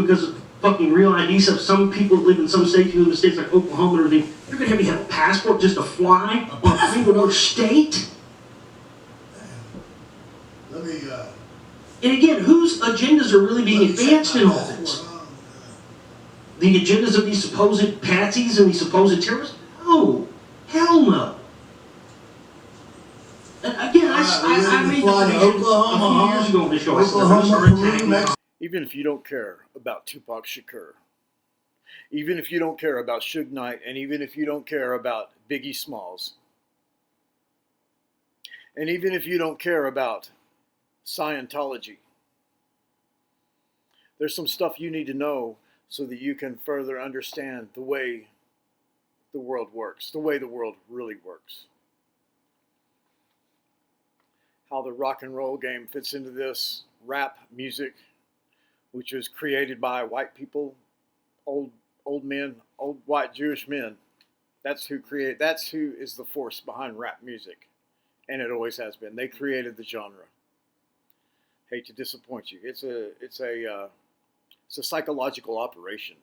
because of fucking real ID stuff. Some people live in some states, you live in states like Oklahoma or everything. You're gonna have a passport just to fly on a plane to another state? Let me, and again, whose agendas are really being advanced in all this? The agendas of these supposed patsies and these supposed terrorists? No. Hell no. And again, I made the prediction a few years ago on the show. Oklahoma, even if you don't care about Tupac Shakur, even if you don't care about Suge Knight, and even if you don't care about Biggie Smalls, and even if you don't care about Scientology, there's some stuff you need to know so that you can further understand the way the world works, the way the world really works. How the rock and roll game fits into this, rap music, which was created by white people, old men, old white Jewish men. That's who is the force behind rap music. And it always has been. They created the genre. Hate to disappoint you. It's a psychological operation.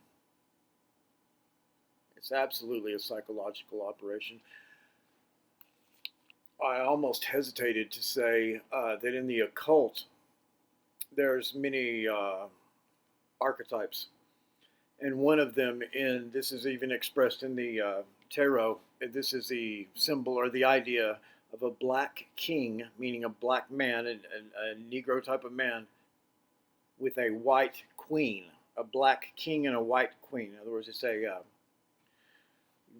It's absolutely a psychological operation. I almost hesitated to say that in the occult, there's many archetypes. And one of them, this is even expressed in the tarot, this is the symbol or the idea of a black king, meaning a black man, a Negro type of man, with a white queen, a black king and a white queen. In other words, it's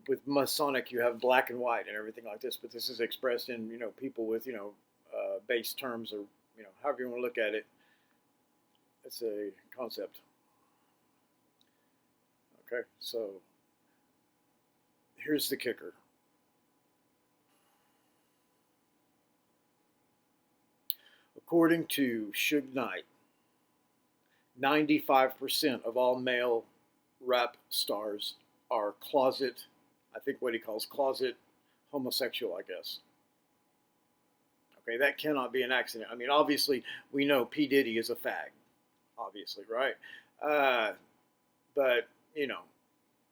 with Masonic, you have black and white and everything like this, but this is expressed in, people with, base terms or, however you want to look at it. It's a concept. Okay, so here's the kicker. According to Suge Knight, 95% of all male rap stars are closet, I think what he calls closet homosexual, I guess. Okay, that cannot be an accident. I mean, obviously, we know P. Diddy is a fag, obviously, right? But,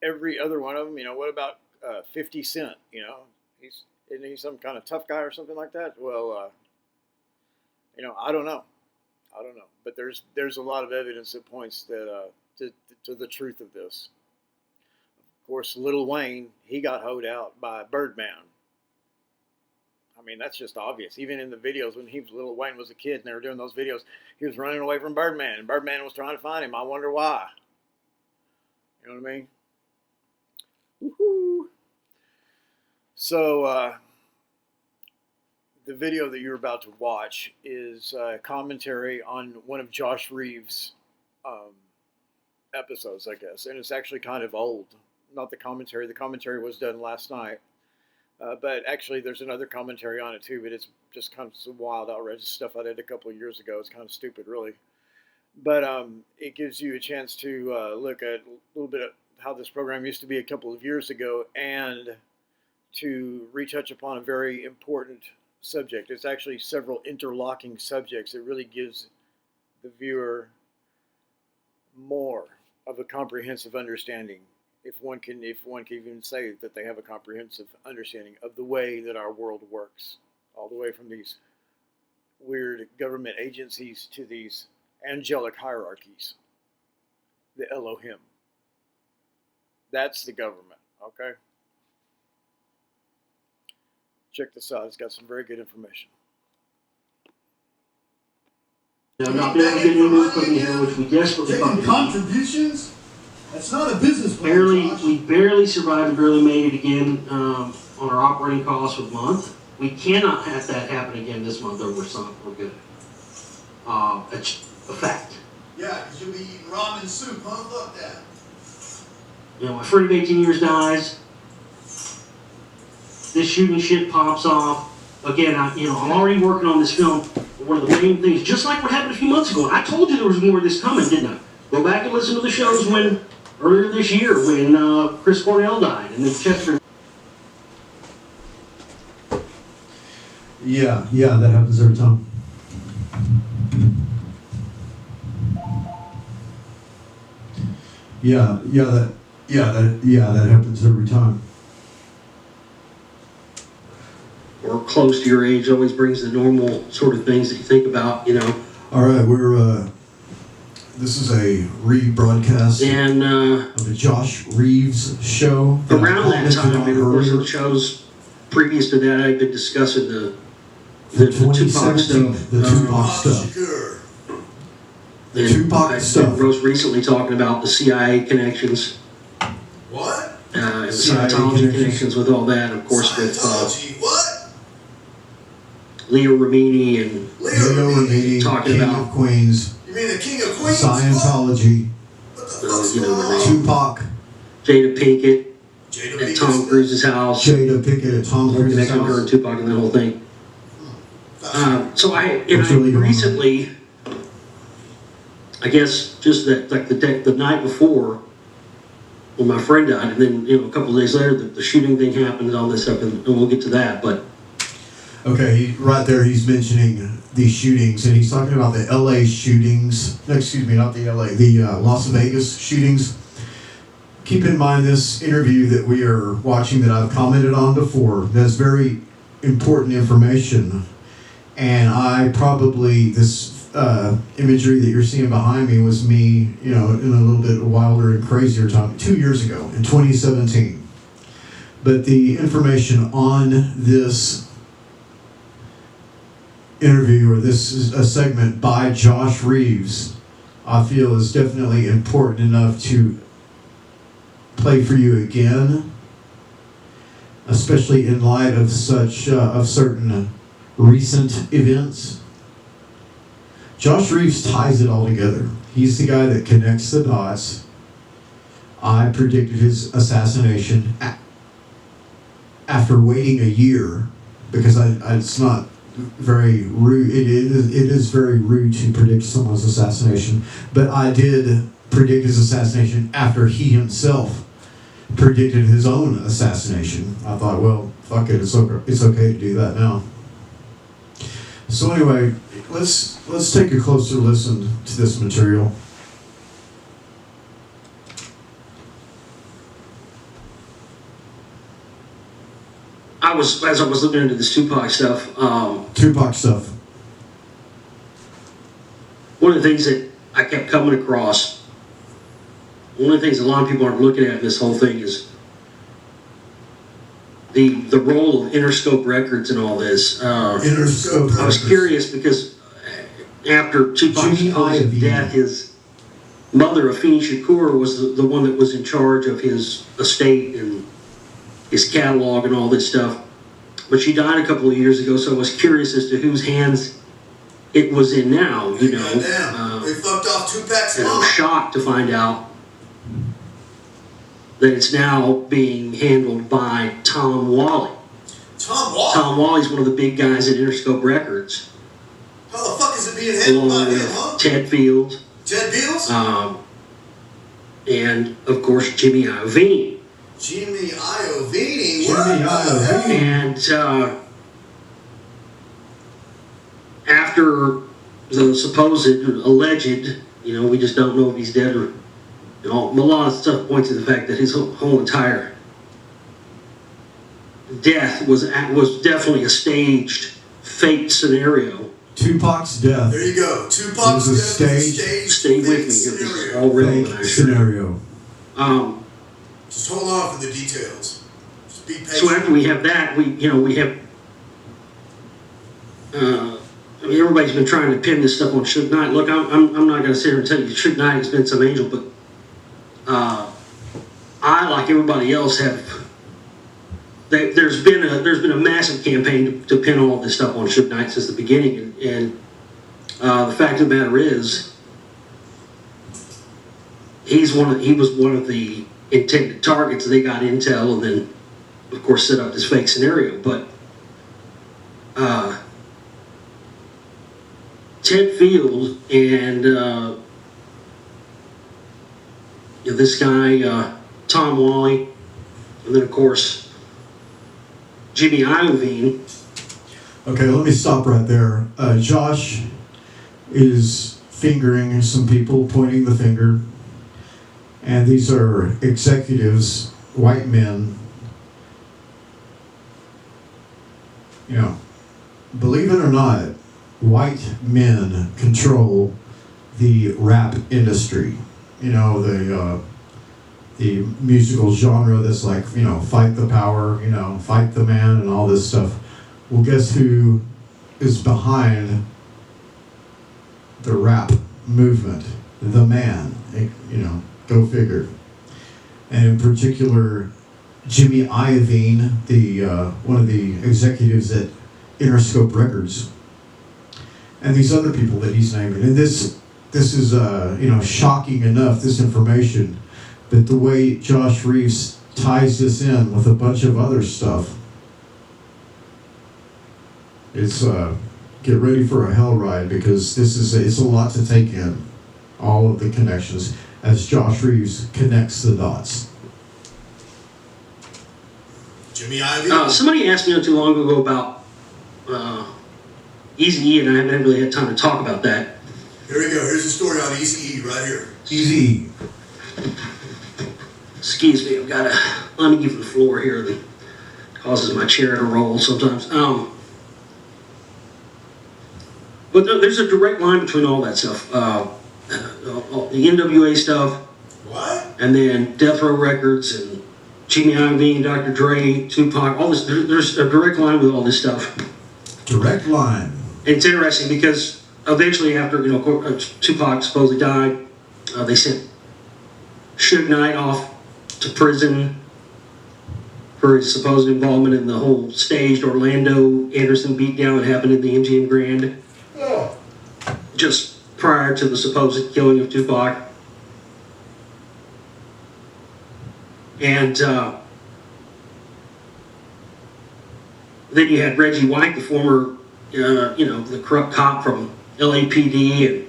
every other one of them, what about 50 Cent, isn't he some kind of tough guy or something like that? Well, I don't know. But there's a lot of evidence that points that to the truth of this. Of course, Lil Wayne, he got hoed out by Birdman. I mean, that's just obvious. Even in the videos when Lil Wayne was a kid and they were doing those videos, he was running away from Birdman, and Birdman was trying to find him. I wonder why. You know what I mean? Woohoo! So, the video that you're about to watch is a commentary on one of Josh Reeves' episodes, I guess. And it's actually kind of old. Not the commentary. The commentary was done last night. But actually, there's another commentary on it, too. But it's just kind of some wild, outrageous stuff I did a couple of years ago. It's kind of stupid, really. But it gives you a chance to look at a little bit of how this program used to be a couple of years ago and to retouch upon a very important subject. It's actually several interlocking subjects. It really gives the viewer more of a comprehensive understanding, if one can even say that they have a comprehensive understanding of the way that our world works, all the way from these weird government agencies to these angelic hierarchies, the Elohim. That's the government, okay? Check this out. It's got some very good information. I'm not able to get any new equipment here, which we desperately taking contributions? That's not a business plan, we barely survived and barely made it again on our operating costs for the month. We cannot have that happen again this month, or we're good. It's a fact. Yeah, because you'll be eating ramen soup, huh? Fuck that. My friend of 18 years dies. This shooting shit pops off. Again, I'm already working on this film. One of the main things, just like what happened a few months ago, and I told you there was more of this coming, didn't I? Go back and listen to the shows earlier this year when Chris Cornell died, and then Chester. Yeah, that happens every time. That happens every time. Or close to your age always brings the normal sort of things that you think about, you know. All right, this is a rebroadcast And of the Josh Reeves show. around that time, and of course the shows previous to that, I've been discussing the Tupac stuff. The Tupac stuff. The Tupac stuff. I've been most recently talking about the C.I.A. connections. What? And the Scientology connections with all that, of course, with what? Leo Ramini and Leo Ramini, talking King about of Queens. You mean the King of Queens? Scientology. What the fuck's you know, going on? Tupac. Jada Pinkett Jada at Pinkett. Tom Cruise's house. Jada Pinkett at Tom Cruise's Connecting her and house. Tupac and that whole thing. So I What's really going on? recently, I guess just that like the night before when my friend died, and then a couple of days later the shooting thing happened and all this stuff, and we'll get to that. But Okay, right there he's mentioning these shootings, and he's talking about the LA shootings. No, excuse me, not the LA, the Las Vegas shootings. Keep in mind this interview that we are watching that I've commented on before. That's very important information. And this imagery that you're seeing behind me was me, in a little bit wilder and crazier time 2 years ago in 2017. But the information on this interview, or this is a segment by Josh Reeves, I feel is definitely important enough to play for you again, especially in light of certain recent events. Josh Reeves ties it all together. He's the guy that connects the dots. I predicted his assassination after waiting a year, because it's not very rude. It is very rude to predict someone's assassination, but I did predict his assassination after he himself predicted his own assassination. I thought, well, fuck it, it's okay to do that now. So anyway, let's take a closer listen to this material. as I was looking into this Tupac stuff, one of the things that I kept coming across, one of the things a lot of people aren't looking at in this whole thing is the role of Interscope Records in all this. Interscope Records. I was curious because after Tupac's supposed death, his mother, Afeni Shakur, was the one that was in charge of his estate and his catalog and all this stuff. But she died a couple of years ago, so I was curious as to whose hands it was in now. They fucked off Tupac's and mom. I'm shocked to find out that it's now being handled by Tom Wally. Tom Wally? Tom Wally's one of the big guys at Interscope Records. How the fuck is it being handled by him, huh? Ted Fields. Ted Fields? And, of course, Jimmy Iovine. Jimmy Iovine? And after the supposed, alleged, we just don't know if he's dead or... a lot of stuff points to the fact that his whole entire death was definitely a staged, faked scenario. Tupac's death. There you go. Tupac's death is a staged, stay with me. This is all relevant. Scenario. Just hold on for the details. Just be patient. So after we have that, we have. Everybody's been trying to pin this stuff on Suge Knight. Look, I'm not going to sit here and tell you Suge Knight has been some angel, but I, like everybody else, have. There's been a massive campaign to pin all this stuff on Suge Knight since the beginning, and the fact of the matter is, he was one of the intended targets. They got intel and then, of course, set up this fake scenario. But Ted Fields and this guy Tom Wally, and then of course Jimmy Iovine. Okay, let me stop right there. Josh is fingering some people, pointing the finger, And these are executives, white men. You know, believe it or not, white men control the rap industry. You know, the musical genre that's like, you know, fight the power, you know, fight the man and all this stuff. Well, guess who is behind the rap movement? The man, you know, go figure. And in particular, Jimmy Iovine, the one of the executives at Interscope Records, and these other people that he's naming. And this is you know, shocking enough, this information, but the way Josh Reeves ties this in with a bunch of other stuff, it's get ready for a hell ride, because it's a lot to take in, all of the connections as Josh Reeves connects the dots. Jimmy Iovine. Somebody asked me not too long ago about Eazy-E, and I haven't really had time to talk about that. Here we go. Here's the story on Eazy-E right here. Easy. Excuse me, I've got an uneven floor here that causes my chair to roll sometimes. But there's a direct line between all that stuff. The NWA stuff. What? And then Death Row Records and Jimmy Iovine, Dr. Dre, Tupac, all this. There's a direct line with all this stuff. Direct line. And it's interesting because eventually, after Tupac supposedly died, they sent Suge Knight off to prison for his supposed involvement in the whole staged Orlando Anderson beatdown that happened at the MGM Grand. Oh. Just prior to the supposed killing of Tupac. And then you had Reggie White, the former, the corrupt cop from LAPD, and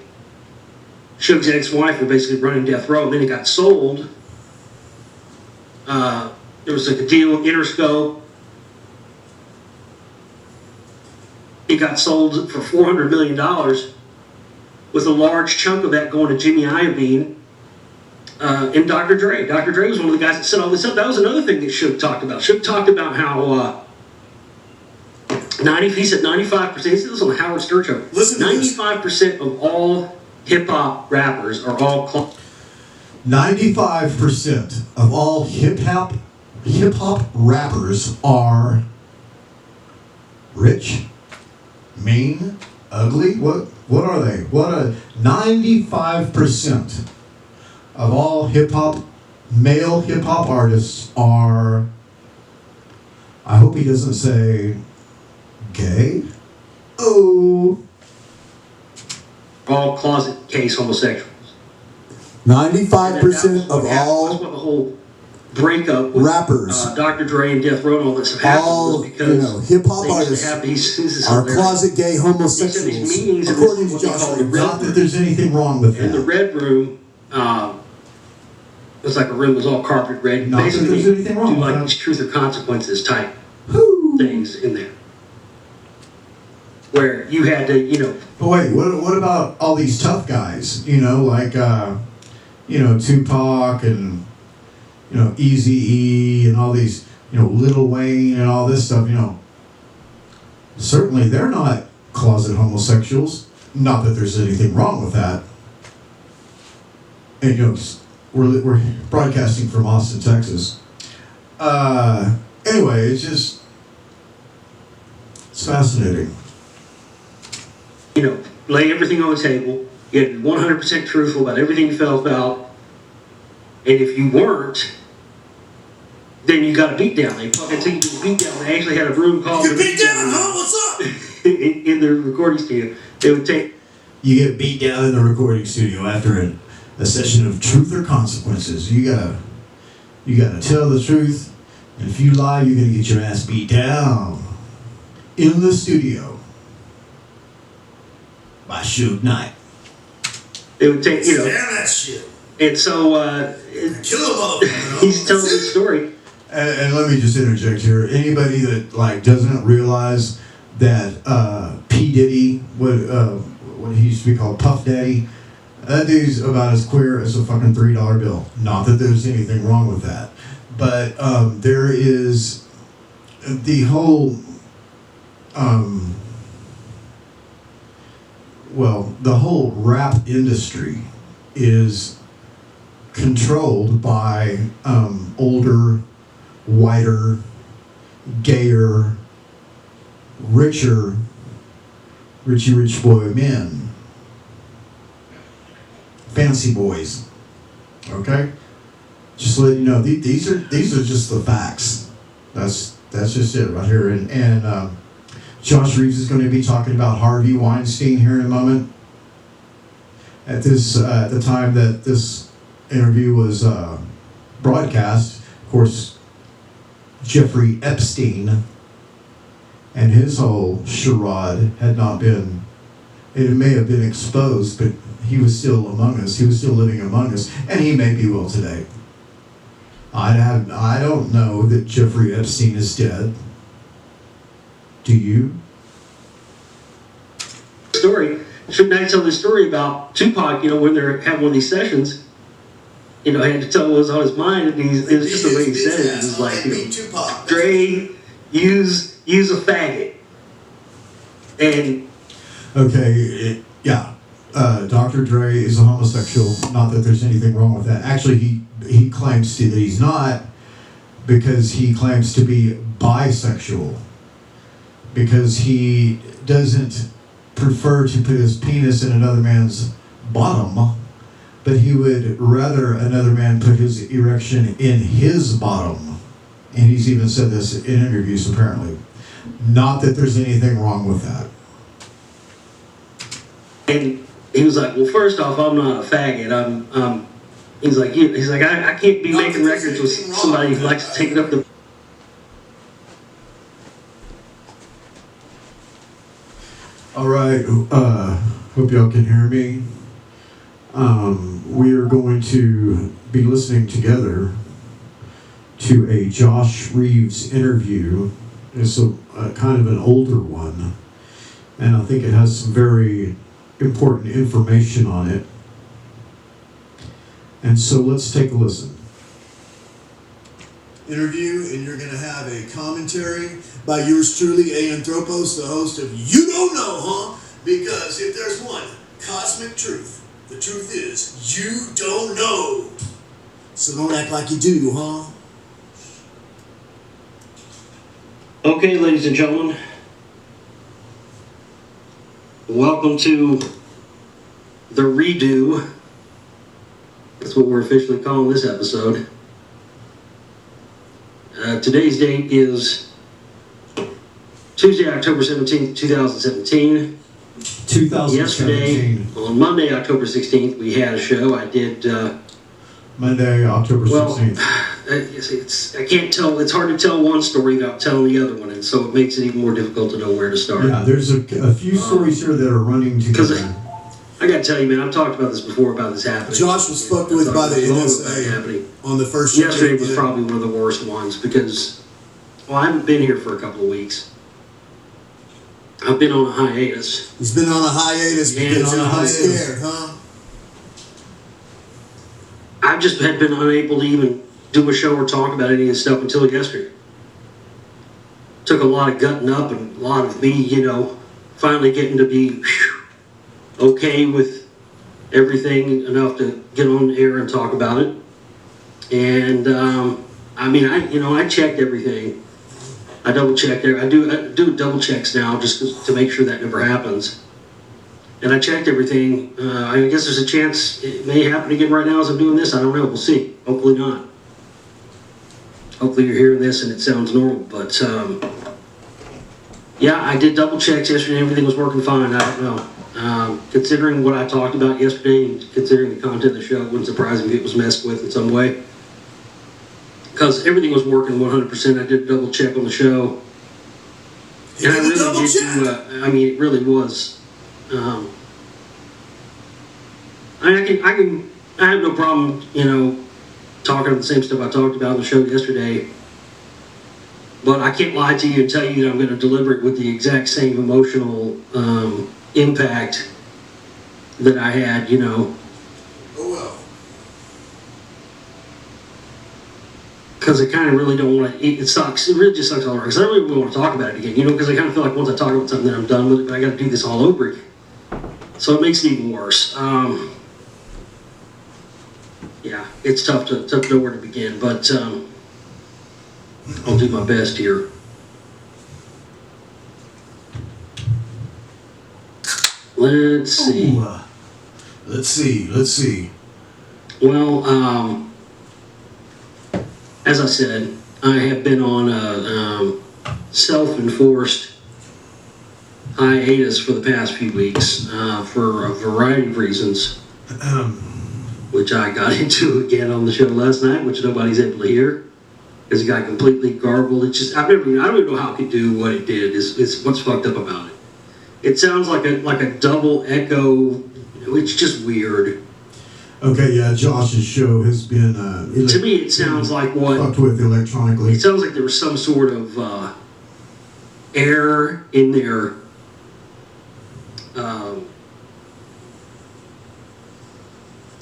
Suge's ex-wife were basically running death row. And then it got sold. There was like a deal with Interscope. It got sold for $400 million, with a large chunk of that going to Jimmy Iovine and Dr. Dre. Dr. Dre was one of the guys that set all this up. That was another thing that Suge talked about. Suge talked about how he said 95%, he said this on the Howard Stern show, 95% of all hip-hop rappers are all 95% of all hip-hop rappers are rich, mean, ugly. What are they? 95% of all male hip-hop artists are, I hope he doesn't say gay. Oh. all closet case homosexuals. 95% of That's all what the whole breakup with rappers, Dr. Dre and Death Row and all this happened all was because hip hop they used to artists have these are closet gay homosexuals, these meetings in according to what they Josh call the Reeves. Not that there's anything wrong with in the that. red room. It was like a room that was all carpet red. Not that Basically, there's anything wrong do with like that. these truth or consequences type Whew. things in there, where you had to, But wait, what about all these tough guys? Like Tupac and Eazy-E and all these, Lil Wayne and all this stuff. Certainly they're not closet homosexuals. Not that there's anything wrong with that. And we're broadcasting from Austin, Texas. Anyway, it's fascinating. lay everything on the table, get 100% truthful about everything you felt about, and if you weren't, then you got a beat down. They fucking take you to the beat down. They actually had a room called You the beat down, huh? What's up? in the recording studio. They would take. You get beat down in the recording studio after a session of truth or consequences. You gotta tell the truth, and if you lie, you're gonna get your ass beat down in the studio by Suge Knight. They would take, Damn that shit. and so Kill a motherfucker. he's telling this story. And let me just interject here. Anybody that doesn't realize that P. Diddy, what he used to be called Puff Daddy, That dude's about as queer as a fucking $3 bill. Not that there's anything wrong with that. But there is the whole, the whole rap industry is controlled by older, whiter, gayer, richer, rich boy men. Fancy boys. Okay? Just to let you know, these are just the facts. That's just it right here. And Josh Reeves is going to be talking about Harvey Weinstein here in a moment. At the time that this interview was broadcast, of course, Jeffrey Epstein and his whole charade had not been. It may have been exposed, but he was still among us. He was still living among us, and he may be well today. I don't know that Jeffrey Epstein is dead. Do you? Story. Suge Knight told this story about Tupac, when they're having one of these sessions. He had to tell what was on his mind, and it was just the way he said it. It was like, Dre, use a faggot. And okay, Dr. Dre is a homosexual. Not that there's anything wrong with that. Actually, he claims that he's not, because he claims to be bisexual, because he doesn't prefer to put his penis in another man's bottom, but he would rather another man put his erection in his bottom. And he's even said this in interviews, apparently. Not that there's anything wrong with that. And he was like, well, first off, I'm not a faggot. He's like, I can't be making records with somebody who likes to take it up the. All right, hope y'all can hear me. We are going to be listening together to a Josh Reeves interview. It's a kind of an older one, and I think it has some very important information on it. And so let's take a listen. Interview, and you're going to have a commentary by yours truly, Ayin, the host of You Don't Know, huh? Because if there's one cosmic truth, the truth is you don't know. So don't act like you do, huh? Okay, ladies and gentlemen, welcome to the redo. That's what we're officially calling this episode. Today's date is Tuesday, October 17th, 2017. 2017. Yesterday, on Monday, October 16th, we had a show. I did... Monday, October 16th. I can't tell. It's hard to tell one story without telling the other one, and so it makes it even more difficult to know where to start. Yeah, there's a few stories here that are running together. I gotta tell you, man, I've talked about this before, about this happening. Josh was fucked with by the NSA on the first show. Yesterday was probably one of the worst ones because, I haven't been here for a couple of weeks. I've been on a hiatus. He's been on a hiatus because he's scared, huh? I've just been unable to even do a show or talk about any of this stuff until yesterday. Took a lot of gutting up and a lot of me, finally getting to be okay with everything enough to get on the air and talk about it. And I checked everything. I double checked there. I do double checks now just to make sure that never happens. And I checked everything. I guess there's a chance it may happen again right now as I'm doing this. I don't know. We'll see. Hopefully not. Hopefully you're hearing this and it sounds normal. But I did double checks yesterday. Everything was working fine. I don't know. Considering what I talked about yesterday and considering the content of the show, it wouldn't surprise me if it was messed with in some way. Because everything was working 100%. I did a double check on the show. And I really did it really was. I have no problem, talking about the same stuff I talked about on the show yesterday. But I can't lie to you and tell you that I'm going to deliver it with the exact same emotional impact that I had, because I kind of really don't want to. It sucks. It really just sucks all around. Because I don't really want to talk about it again, because I kind of feel like once I talk about something, then I'm done with it. But I got to do this all over again, so it makes it even worse. Yeah, it's tough to know where to begin, but I'll do my best here. Let's see. Ooh, let's see. Well, as I said, I have been on a self-enforced hiatus for the past few weeks for a variety of reasons, which I got into again on the show last night, which nobody's able to hear because it got completely garbled. It's just I don't even know how it could do what it did. Is what's fucked up about it. It sounds like a double echo. It's just weird. Okay, yeah, Josh's show has been To me, it sounds like what fucked with electronically. it sounds like there was some sort of error in their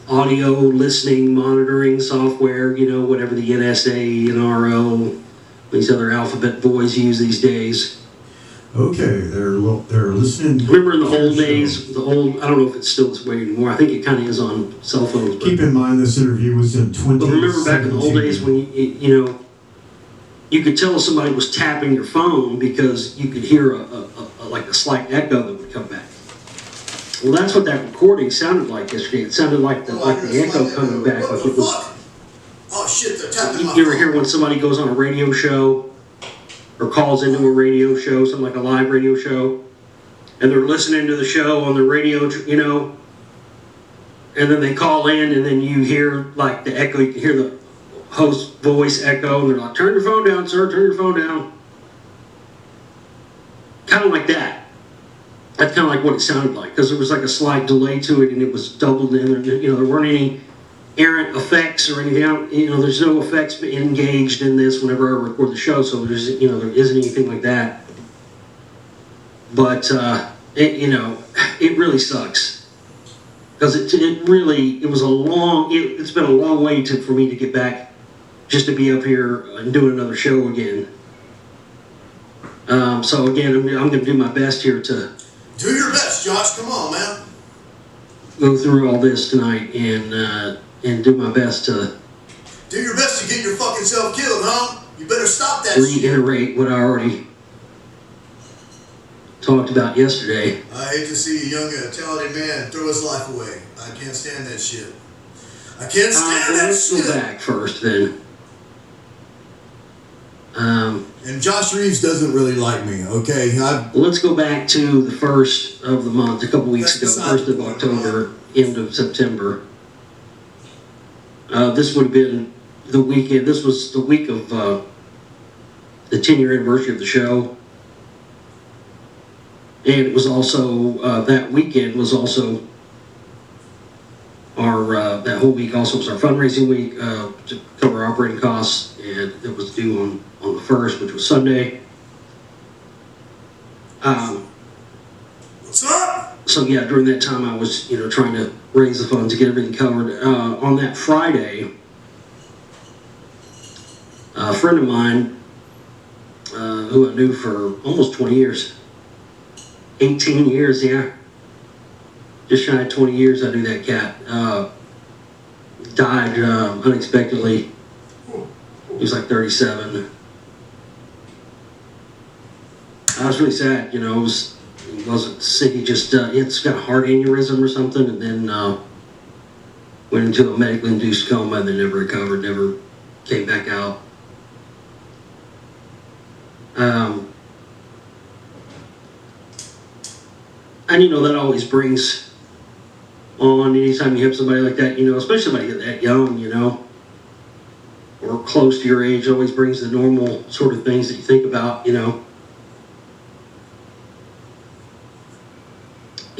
audio listening monitoring software. Whatever the NSA, NRO, these other alphabet boys use these days. Okay, they're listening. Remember in the old days, I don't know if it's still this way anymore. I think it kind of is on cell phones. Keep in mind this interview was in 2017. But remember back in the old days when you could tell somebody was tapping your phone because you could hear like a slight echo that would come back. Well, that's what that recording sounded like yesterday. It sounded like the echo coming back. What Like the it was. fuck? Oh shit, they're tapping my You ever phone. hear when somebody goes on a radio show or calls into a radio show, something like a live radio show, and they're listening to the show on the radio, and then they call in, and then you hear like the echo, you can hear the host voice echo, and they're like, "Turn your phone down, sir, turn your phone down." Kind of like that. That's kind of like what it sounded like, because there was like a slight delay to it, and it was doubled in. There weren't any errant effects or anything. There's no effects engaged in this whenever I record the show, so there isn't anything like that. But it really sucks because it's been a long way for me to get back just to be up here and doing another show again. So again, I'm going to do my best here to Do your best, Josh. Come on, man. go through all this tonight and do my best to Do your best to get your fucking self killed, huh? You better stop that shit. reiterate what I already talked about yesterday. I hate to see a young, talented man throw his life away. I can't stand that shit. I can't stand that Let's shit. go back first then. And Josh Reeves doesn't really like me, okay? Let's go back to the first of the month, a couple weeks ago, That's beside 1st of the point, October, end of September. This would have been the weekend. This was the week of the 10-year anniversary of the show. And it was also, that weekend was also that whole week also was our fundraising week to cover operating costs, and it was due on the 1st, which was Sunday. What's up? So yeah, during that time I was, trying to raise the funds to get everything covered. On that Friday, a friend of mine, who I knew for almost 20 years, 18 years, yeah, just shy of 20 years I knew that cat, died unexpectedly. He was like 37. I was really sad, he wasn't sick, he just, it's got a heart aneurysm or something, and then went into a medically induced coma and then never recovered, never came back out. And that always brings on, anytime you have somebody like that, especially somebody that young, or close to your age, always brings the normal sort of things that you think about,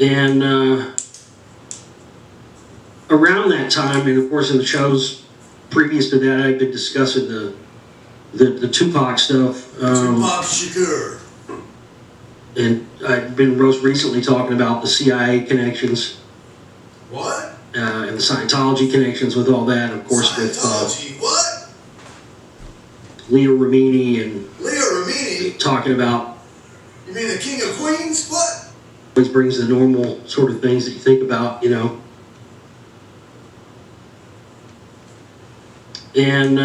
And around that time, and of course in the shows previous to that, I've been discussing the Tupac stuff. Tupac Shakur. And I've been most recently talking about the C.I.A. connections. What? And the Scientology connections with all that, of course, with Scientology, what? Leah Remini and Leah Remini? talking about. You mean the King of Queens? What? Always brings the normal sort of things that you think about, you know. And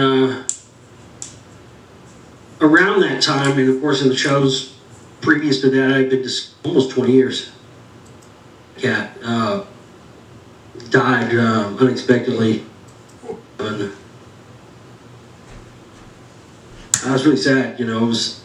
around that time, and of course in the shows previous to that, I've been just almost 20 years. Cat died unexpectedly. And I was really sad, you know. It was